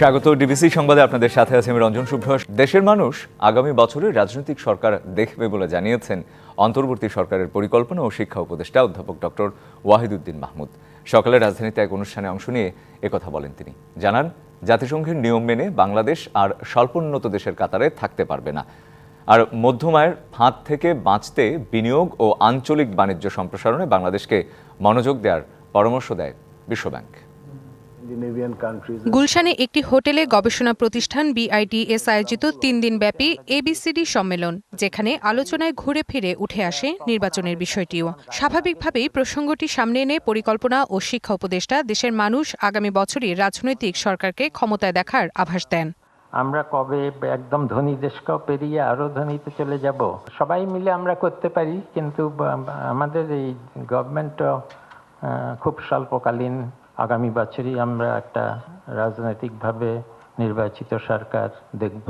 স্বাগত ডিবিসি সংবাদে আপনাদের সাথে আছি আমি রঞ্জন শুভ্র। দেশের মানুষ আগামী বছরে রাজনৈতিক সরকার দেখবে বলে জানিয়েছেন অন্তর্বর্তী সরকারের পরিকল্পনা ও শিক্ষা উপদেষ্টা অধ্যাপক ডক্টর ওয়াহিদুদ্দিন মাহমুদ। সকালে রাজধানীতে এক অনুষ্ঠানে অংশ নিয়ে একথা বলেন তিনি। জানান, জাতিসংঘের নিয়ম মেনে বাংলাদেশ আর স্বল্পোন্নত দেশের কাতারে থাকতে পারবে না। আর মধ্যম আয়ের ফাঁদ থেকে বাঁচতে বিনিয়োগ ও আঞ্চলিক বাণিজ্য সম্প্রসারণে বাংলাদেশকে মনোযোগ দেওয়ার পরামর্শ দেয় বিশ্বব্যাংক। গুলশানে একটি হোটেলে গবেষণা প্রতিষ্ঠান BITS আয়োজিত 3 দিনব্যাপী ABCD সম্মেলন, যেখানে আলোচনায় ঘুরে ফিরে উঠে আসে নির্বাচনের বিষয়টিও। স্বাভাবিকভাবেই প্রসঙ্গটি সামনে এনে পরিকল্পনা ও শিক্ষা উপদেষ্টা দেশের মানুষ আগামী বছরই রাজনৈতিক সরকারকে ক্ষমতায় দেখার আভাস দেন। আমরা কবে একদম ধনী দেশকেও পেরিয়ে আরো ধনীতে চলে যাব, সবাই মিলে আমরা করতে পারি, কিন্তু আমাদের এই গভর্নমেন্ট খুব স্বল্পকালীন। আগামী বছরই আমরা একটা রাজনৈতিকভাবে নির্বাচিত সরকার দেখব।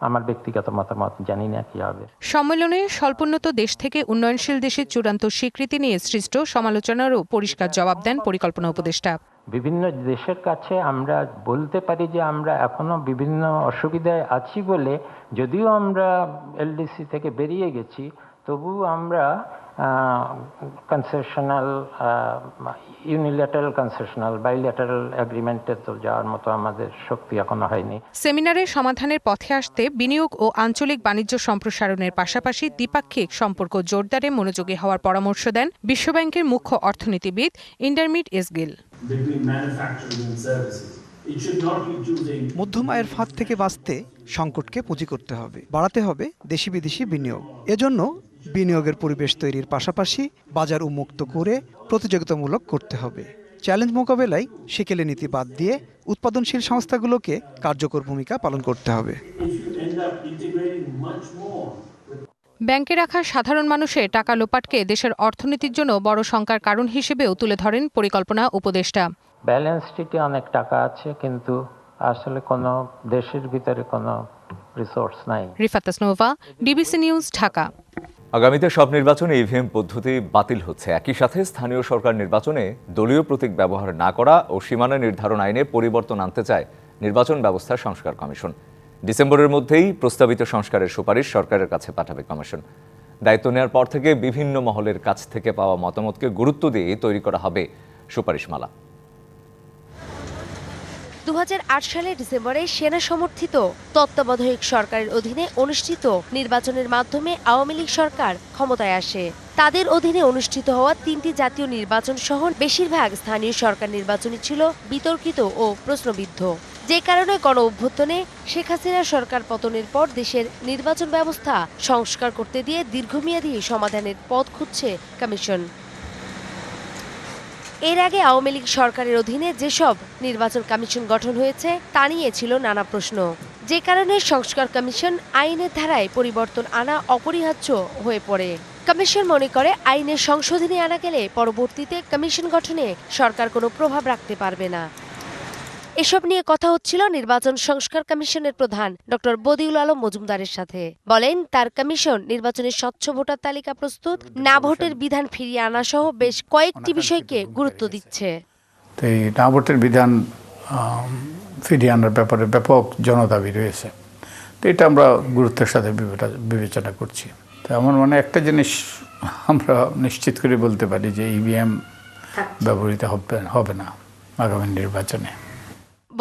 আমার ব্যক্তিগত মতামত, জানি না কি হবে। সম্মেলনে স্বল্পোন্নত দেশ থেকে উন্নয়নশীল দেশের চূড়ান্ত স্বীকৃতি নিয়ে সৃষ্ট সমালোচনারও পরিষ্কার জবাব দেন পরিকল্পনা উপদেষ্টা। বিভিন্ন দেশের কাছে আমরা বলতে পারি যে আমরা এখনো বিভিন্ন অসুবিধায় আছি বলে, যদিও আমরা LDC থেকে বেরিয়ে গেছি, তবু আমরা কনসেশনাল, ইউনিল্যাটারাল কনসেশনাল, বাইল্যাটারাল এগ্রিমেন্টে তো যাওয়ার মতো আমাদের শক্তি এখনো হয়নি। সেমিনারে সমাধানের পথে আসতে বিনিয়োগ ও আঞ্চলিক বাণিজ্য সম্প্রসারণের পাশাপাশি দ্বিপাক্ষিক সম্পর্ক জোরদারে মনোযোগী হওয়ার পরামর্শ দেন বিশ্বব্যাংকের মুখ্য অর্থনীতিবিদ ইন্ডারমিট এসগিল। মধ্যম আয়ের ফাঁদ থেকে বাঁচতে সংকটকে পুঁজি করতে হবে, বাড়াতে হবে দেশি বিদেশি বিনিয়োগ। এজন্য বিনিয়োগের পরিবেশ তৈরির পাশাপাশি বাজার উন্মুক্ত করে প্রতিযোগিতামূলক করতে হবে। চ্যালেঞ্জ মোকাবেলায় সেকেলে নীতি বাদ দিয়ে উৎপাদনশীল সংস্থাগুলোকে কার্যকর ভূমিকা পালন করতে হবে। ব্যাংকে রাখা সাধারণ মানুষের টাকা লোপাটকে দেশের অর্থনীতির জন্য বড় শঙ্কার কারণ হিসেবেও তুলে ধরেন পরিকল্পনা উপদেষ্টা। ব্যালেন্স শিটে অনেক টাকা আছে, কিন্তু আসলে কোনো দেশের ভিতরে কোনো রিসোর্স নাই। Rifat Tasnova, DBC news, Dhaka. আগামীতে সব নির্বাচনে EVM পদ্ধতি বাতিল হচ্ছে। একই সাথে স্থানীয় সরকার নির্বাচনে দলীয় প্রতীক ব্যবহার না করা ও সীমানা নির্ধারণ আইনে পরিবর্তন আনতে চায় নির্বাচন ব্যবস্থার সংস্কার কমিশন। ডিসেম্বরের মধ্যেই প্রস্তাবিত সংস্কারের সুপারিশ সরকারের কাছে পাঠাবে কমিশন। দায়িত্ব নেওয়ার পর থেকে বিভিন্ন মহলের কাছ থেকে পাওয়া মতামতকে গুরুত্ব দিয়ে তৈরি করা হবে সুপারিশমালা। 2008 সালের ডিসেম্বরে সেনা সমর্থিত তত্ত্বাবধায়ক সরকারের অধীনে অনুষ্ঠিত নির্বাচনের মাধ্যমে আওয়ামী লীগ সরকার ক্ষমতায় আসে। তাদের অধীনে অনুষ্ঠিত হওয়া 3টি জাতীয় নির্বাচন সহ বেশিরভাগ স্থানীয় সরকার নির্বাচনই ছিল বিতর্কিত ও প্রশ্নবিদ্ধ, যে কারণে গণ অভ্যুত্থানে শেখ হাসিনা সরকার পতনের পর দেশের নির্বাচন ব্যবস্থা সংস্কার করতে দিয়ে দীর্ঘমেয়াদী সমাধানের পথ খুঁজছে কমিশন। এর আগে আওয়ামী লীগ সরকারের অধীনে যেসব নির্বাচন কমিশন গঠন হয়েছে তা নিয়ে ছিল নানা প্রশ্ন, যে কারণে সংস্কার কমিশন আইনের ধারায় পরিবর্তন আনা অপরিহার্য হয়ে পড়ে। কমিশন মনে করে আইনের সংশোধনী আনা গেলে পরবর্তীতে কমিশন গঠনে সরকার কোনো প্রভাব রাখতে পারবে না। এসব নিয়ে কথা হচ্ছিল নির্বাচন সংস্কার কমিশনের প্রধান ডক্টর বদিউল আলম মজুমদারের সাথে। বলেন, তার কমিশন নির্বাচনের স্বচ্ছ ভোটার তালিকা প্রস্তুত, না ভোটের বিধান ফিরিয়ে আনা সহ বেশ কয়েকটি বিষয়কে গুরুত্ব দিচ্ছে। তো এই না ভোটের বিধান ফিরিয়ে আনার ব্যাপারে ব্যাপক জনদাবি রয়েছে, তো এটা আমরা গুরুত্বের সাথে বিবেচনা করছি। তো আমার মনে একটা জিনিস আমরা নিশ্চিত করে বলতে পারি যে EVM ব্যবহৃত হবে না আগামী নির্বাচনে।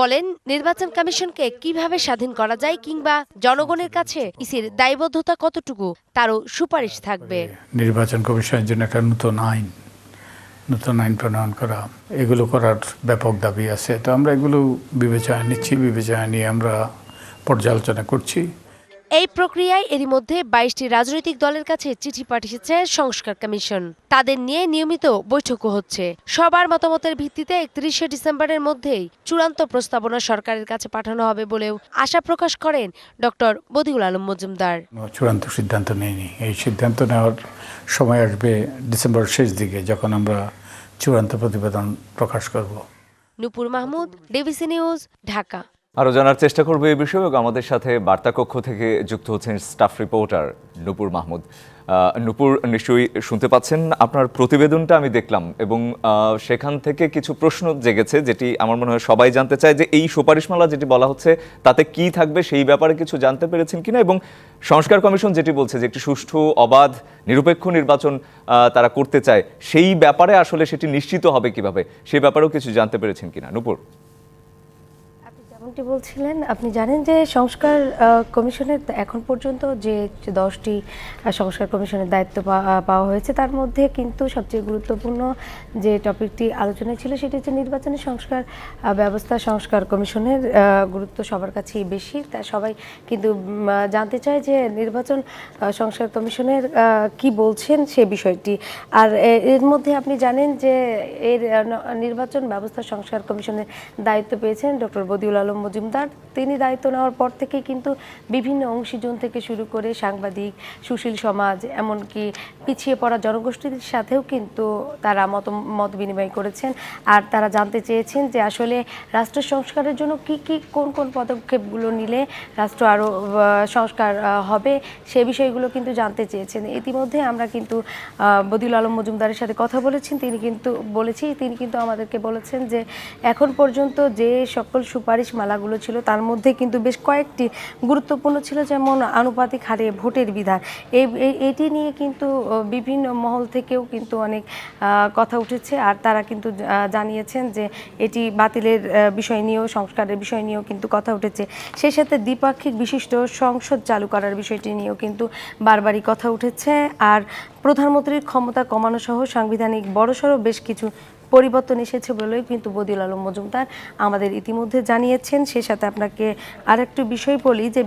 বলেন, নির্বাচন কমিশনকে কিভাবে স্বাধীন করা যায় কিংবা জনগণের কাছে ইসির দায়বদ্ধতা কতটুকু তারও সুপারিশ থাকবে। নির্বাচন কমিশনের জন্য একটা নতুন আইন প্রণয়ন করা, এগুলো করার ব্যাপক দাবি আছে। তো আমরা এগুলো বিবেচনা নিয়ে আমরা পর্যালোচনা করছি। এই প্রক্রিয়ায় এরই মধ্যে 22টি রাজনৈতিক দলের কাছে চিঠি পাঠিয়েছে সংস্কার কমিশন। তাদের নিয়ে নিয়মিত বৈঠকও হচ্ছে। সবার মতামতের ভিত্তিতে 31শে ডিসেম্বরের মধ্যেই চূড়ান্ত প্রস্তাবনা সরকারের কাছে পাঠানো হবে বলেও আশা প্রকাশ করেন ডক্টর বদিউল আলম মজুমদার। চূড়ান্ত সিদ্ধান্ত নেইনি, এই সিদ্ধান্ত নেওয়ার সময় আসবে ডিসেম্বরের শেষ দিকে, যখন আমরা চূড়ান্ত প্রতিবেদন প্রকাশ করব। নূপুর মাহমুদ, ডিবিসি নিউজ, ঢাকা। আরও জানার চেষ্টা করবো এই বিষয়ে এবং আমাদের সাথে বার্তা কক্ষ থেকে যুক্ত হচ্ছেন স্টাফ রিপোর্টার নূপুর মাহমুদ। নূপুর, নিশ্চয়ই শুনতে পাচ্ছেন, আপনার প্রতিবেদনটা আমি দেখলাম এবং সেখান থেকে কিছু প্রশ্ন জেগেছে, যেটি আমার মনে হয় সবাই জানতে চায় যে এই সুপারিশমালা যেটি বলা হচ্ছে তাতে কি থাকবে সেই ব্যাপারে কিছু জানতে পেরেছেন কিনা, এবং সংস্কার কমিশন যেটি বলছে যে একটি সুষ্ঠু, অবাধ, নিরপেক্ষ নির্বাচন তারা করতে চায়, সেই ব্যাপারে আসলে সেটি নিশ্চিত হবে কিভাবে, সেই ব্যাপারেও কিছু জানতে পেরেছেন কিনা নূপুর? যেমনটি বলছিলেন, আপনি জানেন যে সংস্কার কমিশনের এখন পর্যন্ত যে 10টি সংস্কার কমিশনের দায়িত্ব পাওয়া হয়েছে, তার মধ্যে কিন্তু সবচেয়ে গুরুত্বপূর্ণ যে টপিকটি আলোচনায় ছিল সেটি হচ্ছে নির্বাচনী সংস্কার ব্যবস্থা। সংস্কার কমিশনের গুরুত্ব সবার কাছেই বেশি, তা সবাই কিন্তু জানতে চায় যে নির্বাচন সংস্কার কমিশনের কি বলছেন সে বিষয়টি। আর এর মধ্যে আপনি জানেন যে এর নির্বাচন ব্যবস্থা সংস্কার কমিশনের দায়িত্ব পেয়েছেন ডক্টর বদিউল আলম মজুমদার। তিনি দায়িত্ব নেওয়ার পর থেকেই কিন্তু বিভিন্ন অংশীজন থেকে শুরু করে সাংবাদিক, সুশীল সমাজ, এমনকি পিছিয়ে পড়া জনগোষ্ঠীর সাথেও কিন্তু তারা মত বিনিময় করেছেন। আর তারা জানতে চেয়েছেন যে আসলে রাষ্ট্র সংস্কারের জন্য কোন কোন পদক্ষেপগুলো নিলে রাষ্ট্র আরও সংস্কার হবে, সে বিষয়গুলো কিন্তু জানতে চেয়েছেন। ইতিমধ্যে আমরা কিন্তু বদিউল আলম মজুমদারের সাথে কথা বলেছেন, তিনি কিন্তু আমাদেরকে বলেছেন যে এখন পর্যন্ত যে সকল সুপারিশ মালাগুলো ছিল তার মধ্যে কিন্তু বেশ কয়েকটি গুরুত্বপূর্ণ ছিল, যেমন আনুপাতিক হারে ভোটের বিধান। এটি নিয়ে কিন্তু বিভিন্ন মহল থেকেও কিন্তু অনেক কথা উঠেছে, আর তারা কিন্তু জানিয়েছেন যে এটি বাতিলের বিষয় নিয়েও, সংস্কারের বিষয় নিয়েও কিন্তু কথা উঠেছে। সেই সাথে দ্বিপাক্ষিক বিশিষ্ট সংসদ চালু করার বিষয়টি নিয়েও কিন্তু বারবারই কথা উঠেছে। আর প্রধানমন্ত্রীর ক্ষমতা কমানো সহ সাংবিধানিক বড়সড় বেশ কিছু পরিবর্তন এসেছে বলেও কিন্তু বদিউল আলম মজুমদার আমাদের ইতিমধ্যে জানিয়েছেন। সে সাথে আপনাকে আরেকটু বিষয় বলি যে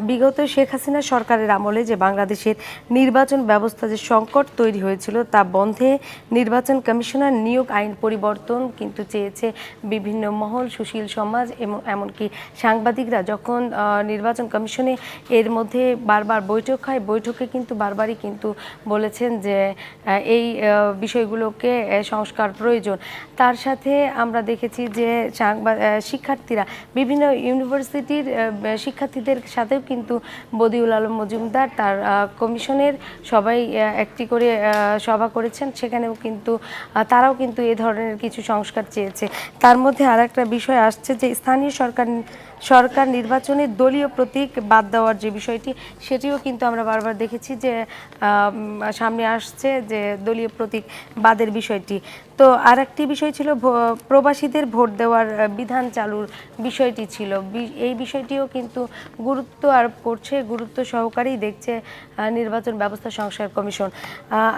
বিগত শেখ হাসিনা সরকারের আমলে যে বাংলাদেশের নির্বাচন ব্যবস্থা যে সংকট তৈরি হয়েছিল তা বন্ধে নির্বাচন কমিশনার নিয়োগ আইন পরিবর্তন কিন্তু চেয়েছে বিভিন্ন মহল, সুশীল সমাজ এবং এমনকি সাংবাদিকরা। যখন নির্বাচন কমিশনে এর মধ্যে বারবার বৈঠক হয়, বৈঠকে কিন্তু বারবারই কিন্তু বলেছেন যে এই বিষয়গুলোকে সংস্কার প্রয়োজন। তার সাথে আমরা দেখেছি যে শিক্ষার্থীরা, বিভিন্ন ইউনিভার্সিটির শিক্ষার্থীদের সাথেও কিন্তু বদিউল আলম মজুমদার তার কমিশনের সবাই একটি করে সভা করেছেন, সেখানেও কিন্তু তারাও কিন্তু এ ধরনের কিছু সংস্কার চেয়েছে। তার মধ্যে আর একটা বিষয় আসছে যে স্থানীয় সরকার নির্বাচনে দলীয় প্রতীক বাদ দেওয়ার যে বিষয়টি, সেটিও কিন্তু আমরা বারবার দেখেছি যে সামনে আসছে যে দলীয় প্রতীক বাদের বিষয়টি। তো আর একটি বিষয় ছিল প্রবাসীদের ভোট দেওয়ার বিধান চালুর বিষয়টি ছিল। এই বিষয়টিও কিন্তু গুরুত্ব আরোপ করছে, গুরুত্ব সহকারেই দেখছে নির্বাচন ব্যবস্থা সংস্কার কমিশন।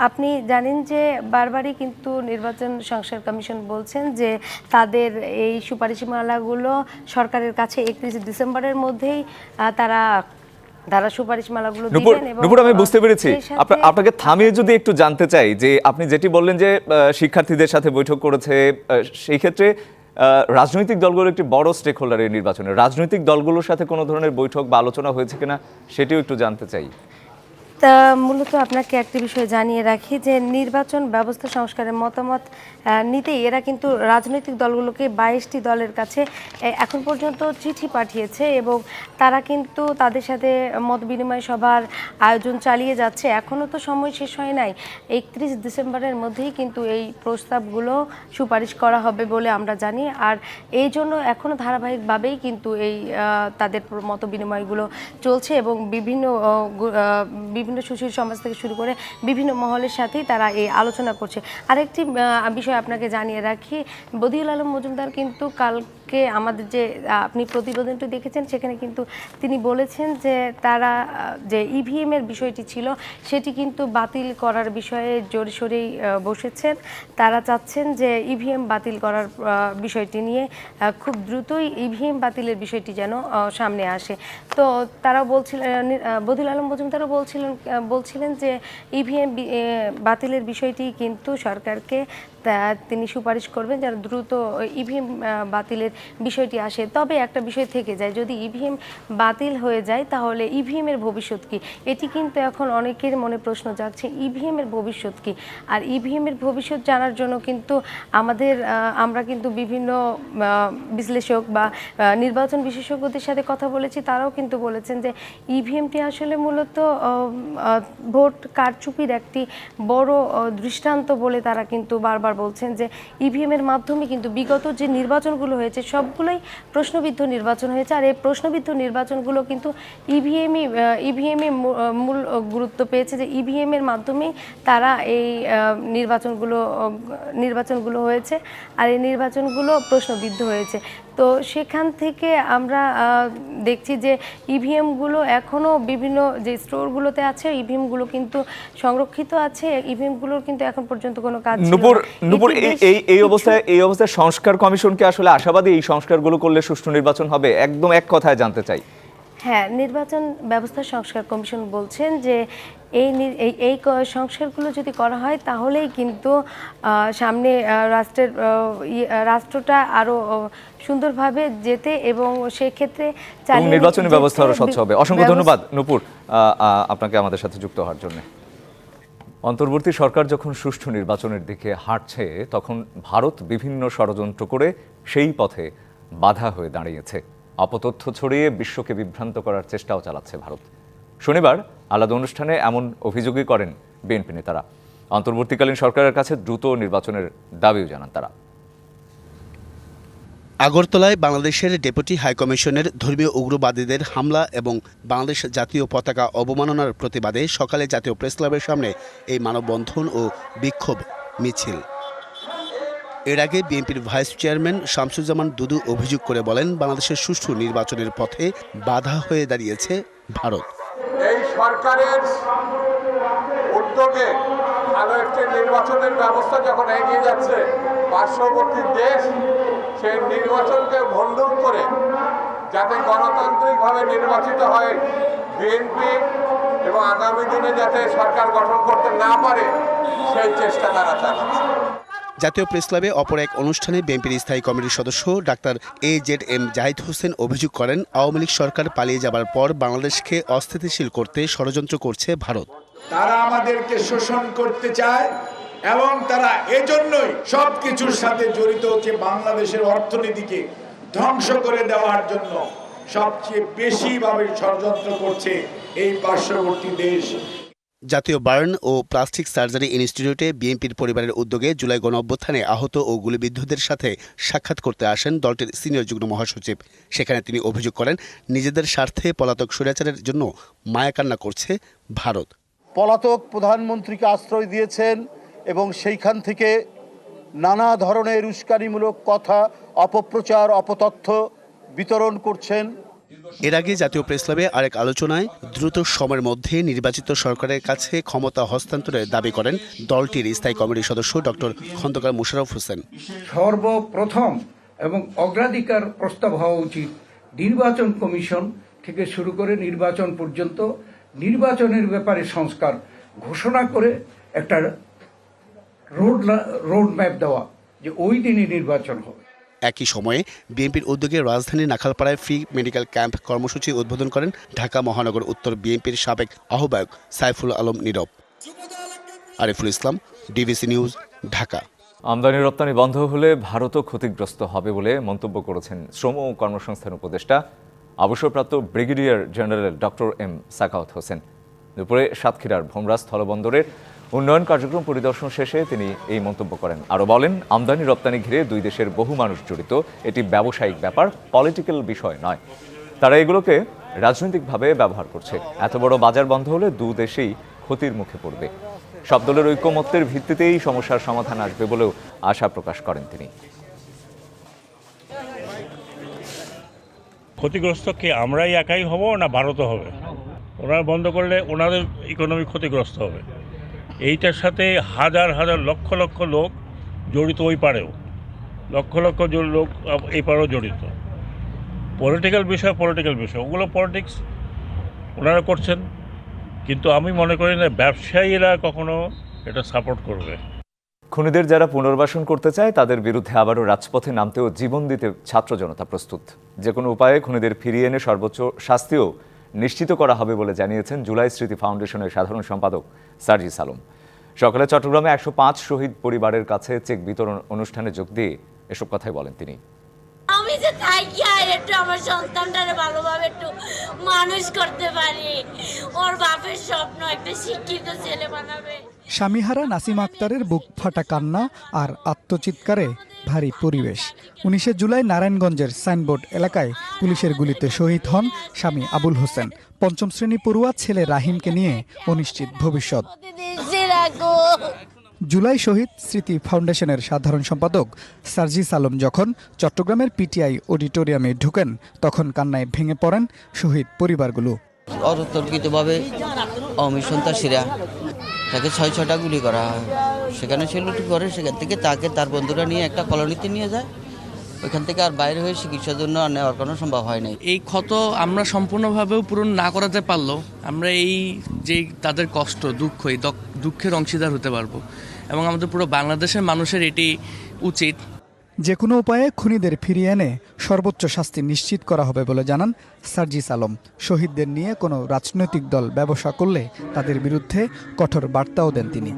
আপনি জানেন যে বারবারই কিন্তু নির্বাচন সংস্কার কমিশন বলছেন যে তাদের এই সুপারিশমালাগুলো সরকারের কাছে 31 ডিসেম্বরের মধ্যেই তারা সুপারিশমালাগুলো দিবেন। নূপুর, আমি বুঝতে পেরেছি। আপনাকে থামিয়ে যদি একটু জানতে চাই যে আপনি যেটি বললেন যে শিক্ষার্থীদের সাথে বৈঠক করেছে, সেই ক্ষেত্রে রাজনৈতিক দলগুলো একটি বড় স্টেক হোল্ডার এই নির্বাচনে, রাজনৈতিক দলগুলোর সাথে কোনো ধরনের বৈঠক বা আলোচনা হয়েছে কিনা সেটিও একটু জানতে চাই। তা মূলত আপনাকে একটি বিষয় জানিয়ে রাখি যে নির্বাচন ব্যবস্থা সংস্কারের মতামত নিতেই এরা কিন্তু রাজনৈতিক দলগুলোকে 22টি দলের কাছে এখন পর্যন্ত চিঠি পাঠিয়েছে এবং তারা কিন্তু তাদের সাথে মত বিনিময় সভার আয়োজন চালিয়ে যাচ্ছে। এখনও তো সময় শেষ হয় নাই, 31 ডিসেম্বরের মধ্যেই কিন্তু এই প্রস্তাবগুলো সুপারিশ করা হবে বলে আমরা জানি। আর এই জন্য এখনও ধারাবাহিকভাবেই কিন্তু এই তাদের মত বিনিময়গুলো চলছে এবং বিভিন্ন সুশীল সমাজ থেকে শুরু করে বিভিন্ন মহলের সাথেই তারা এই আলোচনা করছে। আরেকটি বিষয় আপনাকে জানিয়ে রাখি, বদিউল আলম মজুমদার কিন্তু কালকে আমাদের যে আপনি প্রতিবেদনটি দেখেছেন সেখানে কিন্তু তিনি বলেছেন যে তারা যে ইভিএম এর বিষয়টি ছিল সেটি কিন্তু বাতিল করার বিষয়ে জোরসোরেই বসেছেন। তারা চাচ্ছেন যে ইভিএম বাতিল করার বিষয়টি নিয়ে খুব দ্রুতই ইভিএম বাতিলের বিষয়টি যেন সামনে আসে। তো তারাও বলছিলেন, বদিউল আলম মজুমদারও বলছিলেন যে ইভিএম বাতিলের বিষয়টি কিন্তু সরকারকে তিনি সুপারিশ করবেন যেন দ্রুত ইভিএম বাতিলের বিষয়টি আসে। তবে একটা বিষয় থেকে যায়, যদি ইভিএম বাতিল হয়ে যায় তাহলে ইভিএম এর ভবিষ্যৎ কি? এটি কিন্তু এখন অনেকের মনে প্রশ্ন জাগছে, ইভিএম এর ভবিষ্যৎ কি? আর ইভিএম এর ভবিষ্যৎ জানার জন্য কিন্তু আমরা কিন্তু বিভিন্ন বিশ্লেষক বা নির্বাচন বিশেষজ্ঞদের সাথে কথা বলেছি, তারাও কিন্তু বলেছেন যে ইভিএমটি আসলে মূলত ভোট কারচুপির একটি বড় দৃষ্টান্ত বলে তারা কিন্তু বারবার বলছেন যে ইভিএম এর মাধ্যমে কিন্তু বিগত যে নির্বাচনগুলো হয়েছে সবগুলোই প্রশ্নবিদ্ধ নির্বাচন হয়েছে। আর এই প্রশ্নবিদ্ধ নির্বাচনগুলো কিন্তু ইভিএমই মূল গুরুত্ব পেয়েছে, যে ইভিএম এর মাধ্যমেই তারা এই নির্বাচনগুলো হয়েছে আর এই নির্বাচনগুলো প্রশ্নবিদ্ধ হয়েছে। তো সেখান থেকে আমরা দেখছি যে ইভিএমগুলো এখনও বিভিন্ন যে স্টোরগুলোতে আছে, ইভিএমগুলো কিন্তু সংরক্ষিত আছে, ইভিএমগুলোর কিন্তু এখন পর্যন্ত কোনো কাজ ছিল না। নূপুর, এই অবস্থায় সংস্কার কমিশনকে আসলে আশাবাদী এই সংস্কারগুলো করলে সুষ্ঠু নির্বাচন হবে? একদম এক কথায় জানতে চাই। হ্যাঁ, নির্বাচন ব্যবস্থা সংস্কার কমিশন বলছেন যে এই সংস্কারগুলো যদি করা হয় তাহলেই কিন্তু সামনে রাষ্ট্রটা আরো সুন্দরভাবে যেতে এবং সেক্ষেত্রে নির্বাচনী ব্যবস্থা আরো স্বচ্ছ হবে। অসংখ্য ধন্যবাদ নূপুর আপনাকে আমাদের সাথে যুক্ত হওয়ার জন্য। অন্তর্বর্তী সরকার যখন সুষ্ঠু নির্বাচনের দিকে হাঁটছে তখন ভারত বিভিন্ন ষড়যন্ত্র করে সেই পথে বাধা হয়ে দাঁড়িয়েছে। অপতথ্য ছড়িয়ে বিশ্বকে বিভ্রান্ত করার চেষ্টাও চালাচ্ছে ভারত। শনিবার আলাদা অনুষ্ঠানে এমন অভিযোগই করেন বিএনপি নেতারা। অন্তর্বর্তীকালীন সরকারের কাছে দ্রুত নির্বাচনের দাবিও জানান তারা। আগরতলায় বাংলাদেশের ডেপুটি হাইকমিশনের ধর্মীয় উগ্রবাদীদের হামলা এবং বাংলাদেশ জাতীয় পতাকা অবমাননার প্রতিবাদে সকালে জাতীয় প্রেসক্লাবের সামনে এই মানববন্ধন ও বিক্ষোভ মিছিল। এর আগে বিএনপির ভাইস চেয়ারম্যান শামসুজ্জামান দুদু অভিযোগ করে বলেন, বাংলাদেশের সুষ্ঠু নির্বাচনের পথে বাধা হয়ে দাঁড়িয়েছে ভারত। এই সরকারের উদ্যোগে ভালো একটি নির্বাচনের ব্যবস্থা যখন এগিয়ে যাচ্ছে, পার্শ্ববর্তী দেশ সেই নির্বাচনকে ভণ্ডুল করে যাতে গণতান্ত্রিকভাবে নির্বাচিত হয় বিএনপি এবং আগামী দিনে যাতে সরকার গঠন করতে না পারে সেই চেষ্টা তারা চালাচ্ছে। জাতীয় প্রেসক্লাবে অপর এক অনুষ্ঠানে বিএনপির স্থায়ী কমিটির সদস্য ডাক্তার AZM জাহিদ হোসেন অভিযোগ করেন, আওয়ামী লীগ সরকার পালিয়ে যাবার পর বাংলাদেশকে অস্থিতিশীল করতে ষড়যন্ত্র করছে ভারত। তারা আমাদেরকে শোষণ করতে চায় এবং তারা এজন্যই সবকিছুর সাথে জড়িত হচ্ছে, বাংলাদেশের অর্থনীতিকে ধ্বংস করে দেওয়ার জন্য সবচেয়ে বেশিভাবে ষড়যন্ত্র করছে এই পার্শ্ববর্তী দেশ। জাতীয় বার্ন ও প্লাস্টিক সার্জারি ইনস্টিটিউটে বিএনপির পরিবারের উদ্যোগে জুলাই গণঅভ্যুত্থানে আহত ও গুলিবিদ্ধদের সাথে সাক্ষাৎ করতে আসেন দলটির সিনিয়র যুগ্ম মহাসচিব। সেখানে তিনি অভিযোগ করেন, নিজেদের স্বার্থে পলাতক স্বৈরাচারের জন্য মায়াকান্না করছে ভারত। পলাতক প্রধানমন্ত্রীকে আশ্রয় দিয়েছেন এবং সেইখান থেকে নানা ধরনের উস্কানিমূলক কথা, অপপ্রচার, অপতথ্য বিতরণ করছেন। এর আগে জাতীয় প্রেসক্লাবে আরেক আলোচনায় দ্রুত সময়ের মধ্যে নির্বাচিত সরকারের কাছে ক্ষমতা হস্তান্তরের দাবি করেন দলটির স্থায়ী কমিটির সদস্য ডক্টর খন্দকার মোশাররফ হোসেন। সর্বপ্রথম এবং অগ্রাধিকার প্রস্তাব হওয়া উচিত নির্বাচন কমিশন থেকে শুরু করে নির্বাচন পর্যন্ত নির্বাচনের ব্যাপারে সংস্কার ঘোষণা করে একটা রোড ম্যাপ দেওয়া, যে ওই দিনই নির্বাচন হবে। একই সময়ে বিএনপির উদ্যোগে রাজধানীর নাখালপাড়ায় ফ্রি মেডিকেল ক্যাম্প কর্মসূচি উদ্বোধন করেন ঢাকা মহানগর উত্তর বিএনপির সাবেক আহ্বায়ক সাইফুল আলম নীরব। Ariful Islam, DBC news, Dhaka. আমদানি রপ্তানি বন্ধ হলে ভারতও ক্ষতিগ্রস্ত হবে বলে মন্তব্য করেছেন শ্রম ও কর্মসংস্থান উপদেষ্টা অবসরপ্রাপ্ত brigadier general doctor M Sakhawat Hossain. দুপুরে সাতক্ষীরার ভোমরা স্থলবন্দরের উন্নয়ন কার্যক্রম পরিদর্শন শেষে তিনি এই মন্তব্য করেন। আরও বলেন, আমদানি রপ্তানি ঘিরে দুই দেশের বহু মানুষ জড়িত, এটি ব্যবসায়িক ব্যাপার, পলিটিক্যাল বিষয় নয়। তারা এগুলোকে রাজনৈতিকভাবে ব্যবহার করছে। এত বড় বাজার বন্ধ হলে দু দেশেই ক্ষতির মুখে পড়বে। সব দলের ঐকমত্যের ভিত্তিতেই সমস্যার সমাধান আসবে বলেও আশা প্রকাশ করেন তিনি। ক্ষতিগ্রস্ত কি আমরাই একাই হব না ভারতও হবে? ওনারা বন্ধ করলে ওনাদের ইকোনমি ক্ষতিগ্রস্ত হবে। এইটার সাথে হাজার হাজার লক্ষ লক্ষ লোক জড়িত, ওই পারেও লক্ষ লক্ষ লোক এই পারেও জড়িত। পলিটিক্যাল বিষয়, ওগুলো পলিটিক্স ওনারা করছেন, কিন্তু আমি মনে করি না ব্যবসায়ীরা কখনো এটা সাপোর্ট করবে। খুনিদের যারা পুনর্বাসন করতে চায় তাদের বিরুদ্ধে আবারও রাজপথে নামতেও জীবন দিতে ছাত্র জনতা প্রস্তুত। যে কোনো উপায়ে খুনিদের ফিরিয়ে এনে সর্বোচ্চ শাস্তিও নিশ্চিত করা হবে বলে জানিয়েছেন জুলাই স্মৃতি ফাউন্ডেশনের সাধারণ সম্পাদক সার্জিস আলম। সকালে চট্টগ্রামে 105 শহীদ পরিবারের কাছে চেক বিতরণ অনুষ্ঠানে যোগ দিয়ে এসব কথাই বলেন তিনি। আমি যে থাকি একটু আমার সন্তানটারে ভালোভাবে একটু মানুষ করতে পারি, ওর বাপের স্বপ্ন একটা শিক্ষিত ছেলে বানাবে। স্বামীহারা নাসিম আক্তারের বুক ফাটা কান্না আর আত্মচিৎকারে ভারী পরিবেশ। 19 জুলাই নারায়ণগঞ্জের সাইনবোর্ড এলাকায় পুলিশের গুলিতে শহীদ হন স্বামী আবুল হোসেন। 5ম শ্রেণী পড়ুয়া ছেলে রাহিমকে নিয়ে অনিশ্চিত ভবিষ্যৎ। জুলাই শহীদ স্মৃতি ফাউন্ডেশনের সাধারণ সম্পাদক সার্জিস আলম যখন চট্টগ্রামের পিটিআই অডিটোরিয়ামে ঢুকেন তখন কান্নায় ভেঙে পড়েন শহীদ পরিবারগুলো। অতর্কিতভাবে আওয়ামী সন্ত্রাসীরা তাকে 6টা গুলি করা হয়, সেখানে সে লুট করে, সেখান থেকে তাকে তার বন্ধুরা নিয়ে একটা কলোনিতে নিয়ে যায়। ওইখান থেকে আর বাইরে হয়ে চিকিৎসার জন্য আর নেওয়ার কোনো সম্ভব হয় নাই। এই ক্ষত আমরা সম্পূর্ণভাবেও পূরণ না করাতে পারলেও আমরা এই যে তাদের কষ্ট দুঃখ, এই দুঃখের অংশীদার হতে পারবো এবং আমাদের পুরো বাংলাদেশের মানুষের এটি উচিত। যে কোনো উপায়ে খুনিদের ফিরিয়ে এনে সর্বোচ্চ শাস্তি নিশ্চিত করা হবে বলে জানান সার্জিস আলম। শহীদদের নিয়ে কোনো রাজনৈতিক দল ব্যবসা করলে তাদের বিরুদ্ধে কঠোর বার্তাও দেন তিনি।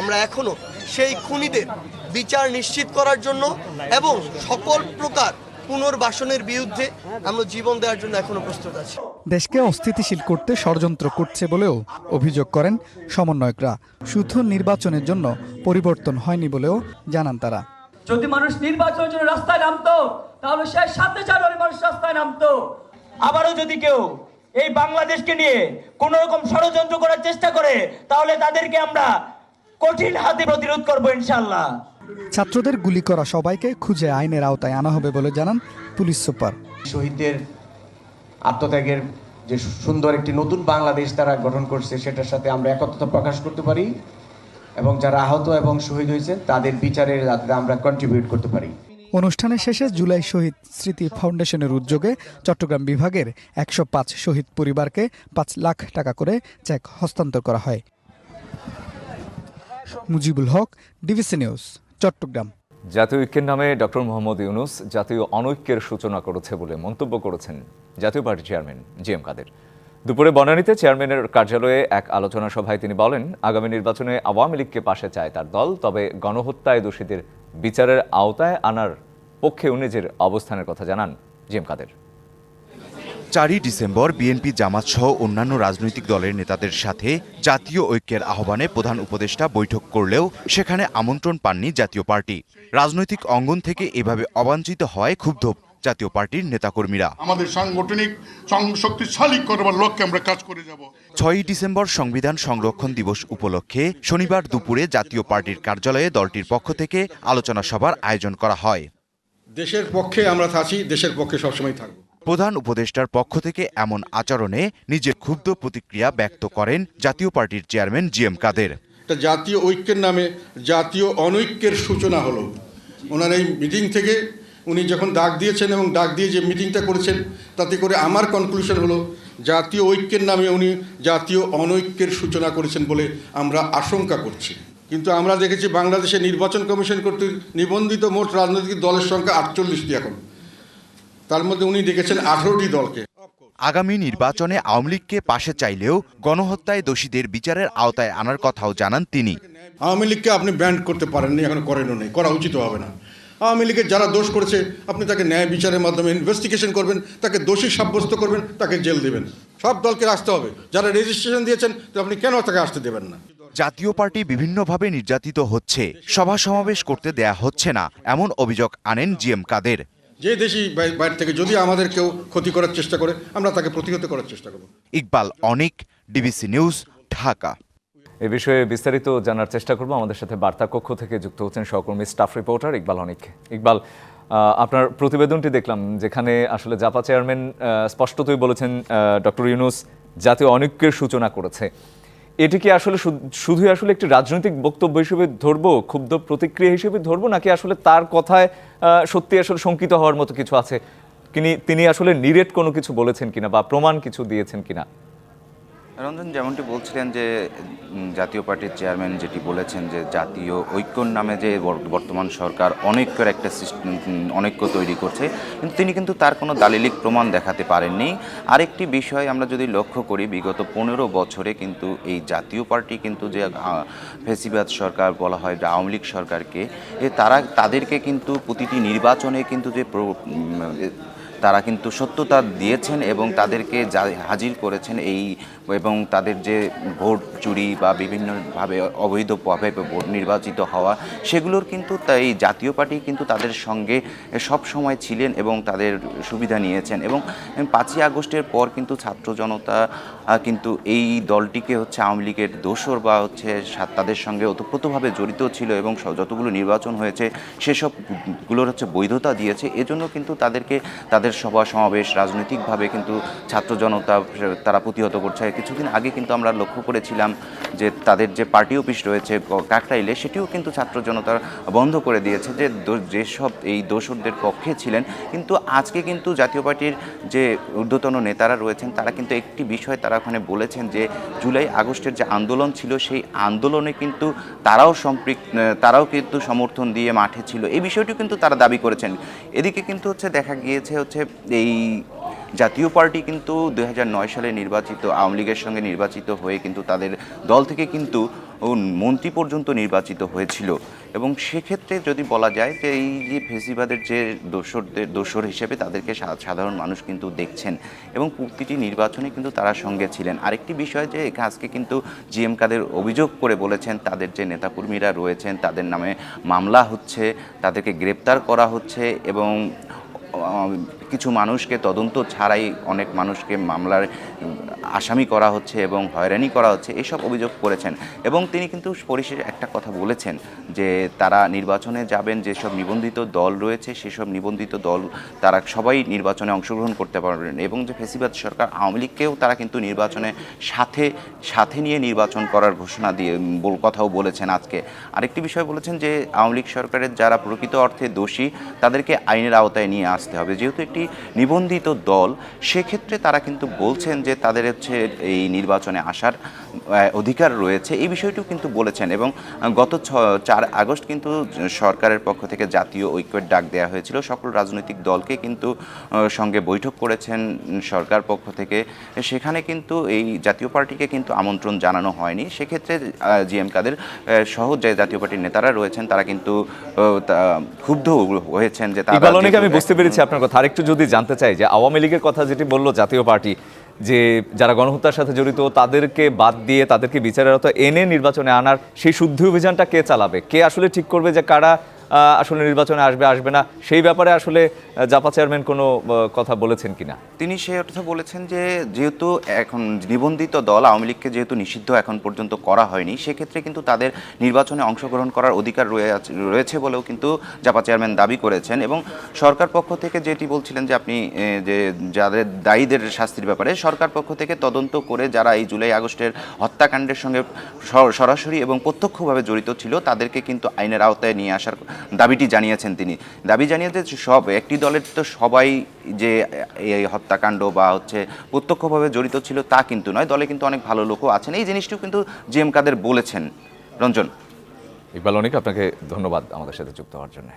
আমরা এখনো সেই খুনিদের বিচার নিশ্চিত করার জন্য এবং সকল প্রকার পুনর্বাসনের বিরুদ্ধে আমরা জীবন দেওয়ার জন্য এখনো প্রস্তুত আছি। দেশকে অস্থিতিশীল করতে ষড়যন্ত্র করছে বলেও অভিযোগ করেন সমন্বয়করা। শুধু নির্বাচনের জন্য পরিবর্তন হয়নি বলেও জানান তারা। যদি মানুষ নির্বাচনের জন্য রাস্তায় নামতো তাহলে সে 7 জানুয়ারি মানুষ রাস্তায় নামতো। আবারও যদি কেউ এই বাংলাদেশকে নিয়ে কোন রকম ষড়যন্ত্র করার চেষ্টা করে তাহলে তাদেরকে আমরা কঠিন হাতে প্রতিরোধ করব ইনশাআল্লাহ। ছাত্রদের গুলি করা সবাইকে খুঁজে আইনের আওতায় আনা হবে বলে জানান পুলিশ সুপার। শহীদদের আত্মত্যাগের যে সুন্দর একটি নতুন বাংলাদেশ তারা গঠন করছে সেটার সাথে আমরা একত্রতা প্রকাশ করতে পারি এবং যারা আহত এবং শহীদ হয়েছেন তাদের বিচারের যাতে আমরা কন্ট্রিবিউট করতে পারি। অনুষ্ঠানের শেষে জুলাই শহীদ স্মৃতি ফাউন্ডেশনের উদ্যোগে চট্টগ্রাম বিভাগের 105 শহীদ পরিবারকে 5 লাখ টাকা করে চেক হস্তান্তর করা হয়। Mujibul Haque, DBC news, Chittagong. জাতীয় ঐক্যের নামে ডক্টর মোহাম্মদ ইউনূস জাতীয় অনৈক্যের সূচনা করেছে বলে মন্তব্য করেছেন জাতীয় পার্টির চেয়ারম্যান জিএম কাদের। দুপুরে বনানীতে চেয়ারম্যানের কার্যালয়ে এক আলোচনা সভায় তিনি বলেন, আগামী নির্বাচনে আওয়ামী লীগকে পাশে চায় তার দল, তবে গণহত্যায় দোষীদের বিচারের আওতায় আনার পক্ষে নিজের অবস্থানের কথা জানান জিএম কাদের। 4 ডিসেম্বর বিএনপি জামাত সহ অন্যান্য রাজনৈতিক দলের নেতাদের সাথে জাতীয় ঐক্যের আহ্বানে প্রধান উপদেষ্টা বৈঠক করলেও সেখানে আমন্ত্রণ পাননি জাতীয় পার্টি। রাজনৈতিক অঙ্গন থেকে এভাবে অবাঞ্ছিত হয় ক্ষুব্ধ জাতীয় পার্টির নেতাকর্মীরা। আমাদের সাংগঠনিক শক্তিশালী করবার লক্ষ্যে আমরা কাজ করে যাব। 6 ডিসেম্বর সংবিধান সংরক্ষণ দিবস উপলক্ষে শনিবার দুপুরে জাতীয় পার্টির কার্যালয়ে দলটির পক্ষ থেকে আলোচনা সভার আয়োজন করা হয়। দেশের পক্ষে আমরা আছি, দেশের পক্ষে সবসময় থাকব। প্রধান উপদেষ্টার পক্ষ থেকে এমন আচরণে নিজের ক্ষুব্ধ প্রতিক্রিয়া ব্যক্ত করেন জাতীয় পার্টির চেয়ারম্যান জিএম কাদের। জাতীয় ঐক্যের নামে জাতীয় অনৈক্যের সূচনা হলো। ওনার এই মিটিং থেকে উনি যখন ডাক দিয়েছেন এবং ডাক দিয়ে যে মিটিংটা করেছেন তাতে করে আমার কনক্লুশন হলো জাতীয় ঐক্যের নামে উনি জাতীয় অনৈক্যের সূচনা করেছেন বলে আমরা আশঙ্কা করছি। কিন্তু আমরা দেখেছি বাংলাদেশে নির্বাচন কমিশন কর্তৃক নিবন্ধিত মোট রাজনৈতিক দলের সংখ্যা 48টি, এখন তার মধ্যে উনি দেখেছেন 18টি দলকে। আগামী নির্বাচনে আওয়ামী লীগকে পাশে চাইলেও গণহত্যায় দোষীদের বিচারের আওতায় আনার কথাও জানান তিনি। আওয়ামী লীগকে আপনি ব্যান্ড করতে পারেননি, এখন করেনও নেই, করা উচিত হবে না। আওয়ামী লীগের যারা দোষ করেছে আপনি তাকে ন্যায় বিচারের মাধ্যমে ইনভেস্টিগেশন করবেন, তাকে দোষী সাব্যস্ত করবেন, তাকে জেল দেবেন। সব দলকে আসতে হবে, যারা রেজিস্ট্রেশন দিয়েছেন তো আপনি কেন তাকে আসতে দেবেন না? জাতীয় পার্টি বিভিন্নভাবে নির্যাতিত হচ্ছে, সভা সমাবেশ করতে দেয়া হচ্ছে না, এমন অভিযোগ আনেন জিএম কাদের। যে দেশি বাইরে থেকে যদি আমাদের কেউ ক্ষতি করার চেষ্টা করে আমরা তাকে প্রতিহত করার চেষ্টা করব। ইকবাল অনিক, ডিবিসি নিউজ, ঢাকা। এ বিষয়ে বিস্তারিত জানার চেষ্টা করব। আমাদের সাথে বার্তা কক্ষ থেকে যুক্ত হচ্ছেন সহকর্মী স্টাফ রিপোর্টার ইকবাল অনিক। ইকবাল, আপনার প্রতিবেদনটি দেখলাম যেখানে আসলে জাপা চেয়ারম্যান স্পষ্টতই বলেছেন ডক্টর ইউনূস জাতীয় অনৈক্যের সূচনা করেছে। এটি কি আসলে শুধুই আসলে একটি রাজনৈতিক বক্তব্য হিসেবে ধরবো, ক্ষুব্ধ প্রতিক্রিয়া হিসেবে ধরবো, নাকি আসলে তার কথায় সত্যি আসলে শঙ্কিত হওয়ার মতো কিছু আছে? তিনি আসলে নিরেট কোনো কিছু বলেছেন কিনা বা প্রমাণ কিছু দিয়েছেন কিনা? রঞ্জন যেমনটি বলছিলেন যে জাতীয় পার্টির চেয়ারম্যান যেটি বলেছেন যে জাতীয় ঐক্যর নামে যে বর্তমান সরকার অনৈক্যের একটা অনৈক্য তৈরি করছে, কিন্তু তিনি কিন্তু তার কোনো দালিলিক প্রমাণ দেখাতে পারেননি। আরেকটি বিষয় আমরা যদি লক্ষ্য করি, বিগত 15 বছরে কিন্তু এই জাতীয় পার্টি কিন্তু যে ফেসিবাদ সরকার বলা হয় যে আওয়ামী লীগ সরকারকে, তাদেরকে কিন্তু প্রতিটি নির্বাচনে কিন্তু যে তারা কিন্তু সত্যতা দিয়েছেন এবং তাদেরকে হাজির করেছেন এবং তাদের যে ভোট চুরি বা বিভিন্নভাবে অবৈধভাবে ভোট নির্বাচিত হওয়া, সেগুলোর কিন্তু এই জাতীয় পার্টি কিন্তু তাদের সঙ্গে সব সময় ছিলেন এবং তাদের সুবিধা নিয়েছেন। এবং 5ই আগস্টের পর কিন্তু ছাত্র জনতা কিন্তু এই দলটিকে আওয়ামী লীগের দোসর বা তাদের সঙ্গে ওতপ্রোতভাবে জড়িত ছিল এবং যতগুলো নির্বাচন হয়েছে সেসবগুলোর বৈধতা দিয়েছে। এজন্য কিন্তু তাদেরকে তাদের সভা সমাবেশ রাজনৈতিকভাবে কিন্তু ছাত্র জনতা তারা প্রতিহত করছে। কিছুদিন আগে কিন্তু আমরা লক্ষ্য করেছিলাম যে তাদের যে পার্টি অফিস রয়েছে কাকরাইলে, সেটিও কিন্তু ছাত্র জনতা বন্ধ করে দিয়েছে, যে যেসব এই দোসরদের পক্ষে ছিলেন। কিন্তু আজকে কিন্তু জাতীয় পার্টির যে ঊর্ধ্বতন নেতারা রয়েছেন তারা কিন্তু একটি বিষয় তারা ওখানে বলেছেন যে জুলাই আগস্টের যে আন্দোলন ছিল সেই আন্দোলনে কিন্তু তারাও কিন্তু সমর্থন দিয়ে মাঠে ছিল, এই বিষয়টি কিন্তু তারা দাবি করেছেন। এদিকে কিন্তু দেখা গিয়েছে এই জাতীয় পার্টি কিন্তু 2009 সালে নির্বাচিত আওয়ামী লীগের সঙ্গে নির্বাচিত হয়ে কিন্তু তাদের দল থেকে কিন্তু মন্ত্রী পর্যন্ত নির্বাচিত হয়েছিল। এবং সেক্ষেত্রে যদি বলা যায় যে এই যে ফেসিবাদের যে দোসর হিসেবে তাদেরকে সাধারণ মানুষ কিন্তু দেখছেন এবং প্রতিটি নির্বাচনে কিন্তু তারা সঙ্গে ছিলেন। আরেকটি বিষয় যে আজকে কিন্তু জিএম কাদের অভিযোগ করে বলেছেন তাদের যে নেতাকর্মীরা রয়েছেন তাদের নামে মামলা হচ্ছে, তাদেরকে গ্রেপ্তার করা হচ্ছে এবং কিছু মানুষকে তদন্ত ছাড়াই অনেক মানুষকে মামলার আসামি করা হচ্ছে এবং হয়রানি করা হচ্ছে, এসব অভিযোগ করেছেন। এবং তিনি কিন্তু পরিশেষে একটা কথা বলেছেন যে তারা নির্বাচনে যাবেন, যেসব নিবন্ধিত দল রয়েছে সেসব নিবন্ধিত দল তারা সবাই নির্বাচনে অংশগ্রহণ করতে পারবেন এবং যে ফেসিবাদ সরকার আওয়ামী লীগকেও তারা কিন্তু নির্বাচনে সাথে নিয়ে নির্বাচন করার ঘোষণা দিয়ে কথাও বলেছেন। আজকে আরেকটি বিষয় বলেছেন যে আওয়ামী লীগ সরকারের যারা প্রকৃত অর্থে দোষী তাদেরকে আইনের আওতায় নিয়ে আসতে হবে। যেহেতু একটি নিবন্ধিত দল, সেক্ষেত্রে তারা কিন্তু বলছেন যে তাদের এই নির্বাচনে আসার অধিকার রয়েছে, এই বিষয়টিও কিন্তু বলেছেন। এবং গত 4 আগস্ট কিন্তু সরকারের পক্ষ থেকে জাতীয় ঐক্যের ডাক দেওয়া হয়েছিল, সকল রাজনৈতিক দলকে কিন্তু সঙ্গে বৈঠক করেছেন সরকার পক্ষ থেকে, সেখানে কিন্তু এই জাতীয় পার্টিকে কিন্তু আমন্ত্রণ জানানো হয়নি। সেক্ষেত্রে জিএম কাদের সহ যে জাতীয় পার্টির নেতারা রয়েছেন তারা কিন্তু ক্ষুব্ধ হয়েছেন যে আমি বুঝতে পেরেছি আপনার কথা। আরেকটু যদি জানতে চাই যে আওয়ামী লীগের কথা যেটি বললো জাতীয় পার্টি, যে যারা গণহত্যার সাথে জড়িত তাদেরকে বাদ দিয়ে তাদেরকে বিচারের আওতায় এনে নির্বাচনে আনার সেই শুদ্ধি অভিযানটা কে চালাবে, কে আসলে ঠিক করবে যে কারা আসলে নির্বাচনে আসবে না, সেই ব্যাপারে আসলে জাপা চেয়ারম্যান কোনো কথা বলেছেন কিনা? তিনি সে অর্থে বলেছেন যে যেহেতু এখন নিবন্ধিত দল আওয়ামী লীগকে যেহেতু নিষিদ্ধ এখন পর্যন্ত করা হয়নি, সেক্ষেত্রে কিন্তু তাদের নির্বাচনে অংশগ্রহণ করার অধিকার রয়েছে বলেও কিন্তু জাপা চেয়ারম্যান দাবি করেছেন। এবং সরকার পক্ষ থেকে যেটি বলছিলেন যে আপনি যে যাদের দায়ীদের শাস্তির ব্যাপারে সরকার পক্ষ থেকে তদন্ত করে যারা এই জুলাই আগস্টের হত্যাকাণ্ডের সঙ্গে সরাসরি এবং প্রত্যক্ষভাবে জড়িত ছিল তাদেরকে কিন্তু আইনের আওতায় নিয়ে আসার দাবিটি জানিয়েছেন। তিনি দাবি জানিয়েছেন একটি দলের তো সবাই যে এই হত্যাকাণ্ড বা প্রত্যক্ষভাবে জড়িত ছিল তা কিন্তু নয়, দলে কিন্তু অনেক ভালো লোকও আছেন, এই জিনিসটিও কিন্তু জিএম কাদের বলেছেন। রঞ্জন, ইকবাল অনেক আপনাকে ধন্যবাদ আমাদের সাথে যুক্ত হওয়ার জন্য।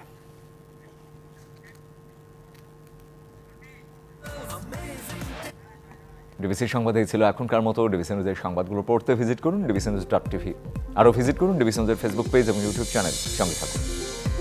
ডিবিসি সংবাদে ছিল এখনকার মতো। ডিবিসি নিউজের সংবাদগুলো পড়তে ভিজিট করুন ডিবিসি নিউজ.tv, আরও ভিজিট করুন ডিবিসি নিউজের ফেসবুক পেজ এবং ইউটিউব চ্যানেল। সঙ্গে থাকুন।